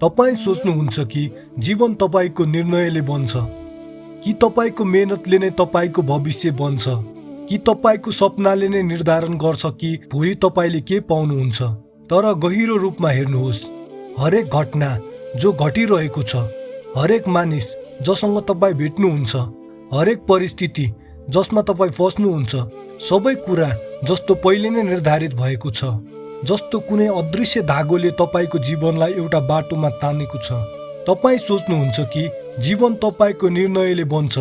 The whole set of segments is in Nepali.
तपाईं सोच्नुहुन्छ कि जीवन तपाईको निर्णयले बन्छ कि तपाईको मेहनतले नै तपाईको भविष्य बन्छ कि तपाईको सपनाले नै निर्धारण गर्छ कि भोलि तपाईले के पाउनुहुन्छ। तर गहिरो रूपमा हेर्नुहोस्, हरेक घटना जो घटिरहेको छ, हरेक मानिस जसँग तपाईँ भेट्नुहुन्छ, हरेक परिस्थिति जसमा तपाईँ फस्नुहुन्छ, सबै कुरा जस्तो पहिले नै निर्धारित भएको छ, जस्तो कुनै अदृश्य धागोले तपाईको जीवनलाई एउटा बाटोमा तानेको छ। तपाईँ सोच्नुहुन्छ कि जीवन तपाईको निर्णयले बन्छ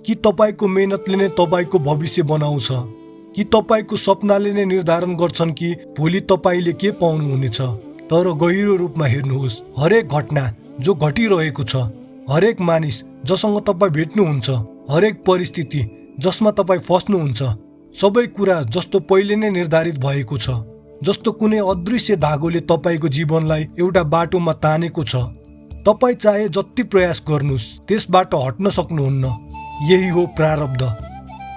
कि तपाईको मेहनतले नै तपाईको भविष्य बनाउँछ कि तपाईको सपनाले नै निर्धारण गर्छन् कि भोलि तपाईले के पाउनुहुनेछ। तर गहिरो रूपमा हेर्नुहोस्, हरेक घटना जो घटिरहेको छ, हरेक मानिस जसँग तपाईँ भेट्नुहुन्छ, हरेक परिस्थिति जसमा तपाईँ फस्नुहुन्छ, सबै कुरा जस्तो पहिले नै निर्धारित भएको छ, जस्तो कुनै अदृश्य धागोले तपाईको जीवनलाई एउटा बाटोमा तानेको छ। तपाईँ चाहे जति प्रयास गर्नुहोस् त्यसबाट हट्न सक्नुहुन्न। यही हो प्रारब्ध,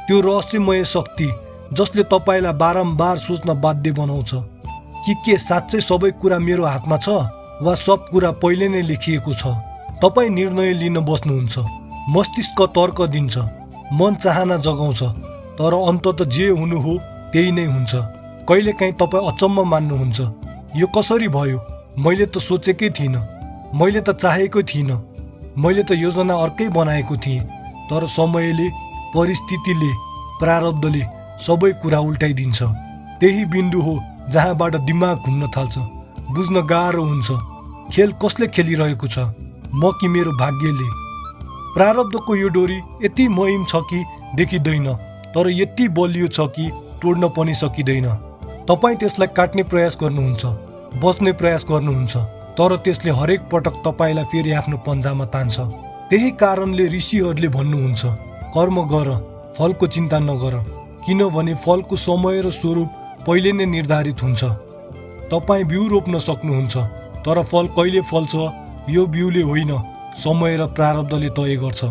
त्यो रहस्यमय शक्ति जसले तपाईँलाई बारम्बार सोच्न बाध्य बनाउँछ कि के साँच्चै सबै कुरा मेरो हातमा छ वा सब कुरा पहिले नै लेखिएको छ। तपाईँ निर्णय लिन बस्नुहुन्छ, मस्तिष्क तर्क दिन्छ, मन चाहना जगाउँछ, तर अन्तत जे हुनु हो त्यही नै हुन्छ। कहिलेकाहीँ तपाईँ अचम्म मान्नुहुन्छ, यो कसरी भयो, मैले त सोचेकै थिइनँ, मैले त चाहेकै थिइनँ, मैले त योजना अर्कै बनाएको थिएँ। तर समयले, परिस्थितिले, प्रारब्धले सबै कुरा उल्टाइदिन्छ। त्यही बिन्दु हो जहाँबाट दिमाग घुम्न थाल्छ, बुझ्न गाह्रो हुन्छ खेल कसले खेलिरहेको छ, म कि मेरो भाग्यले। प्रारब्धको यो डोरी यति महिम छ कि देखिँदैन, तर यति बलियो छ कि तोड्न पनि सकिँदैन। तपाईँ त्यसलाई काट्ने प्रयास गर्नुहुन्छ, बच्ने प्रयास गर्नुहुन्छ, तर त्यसले हरेक पटक तपाईँलाई फेरि आफ्नो पन्जामा तान्छ। त्यही कारणले ऋषिहरूले भन्नुहुन्छ, कर्म गर, फलको चिन्ता नगर, किनभने फलको समय र स्वरूप पहिले नै निर्धारित हुन्छ। तपाईँ बिउ रोप्न सक्नुहुन्छ, तर फल कहिले फल्छ यो बिउले होइन, समय र प्रारब्धले तय गर्छ।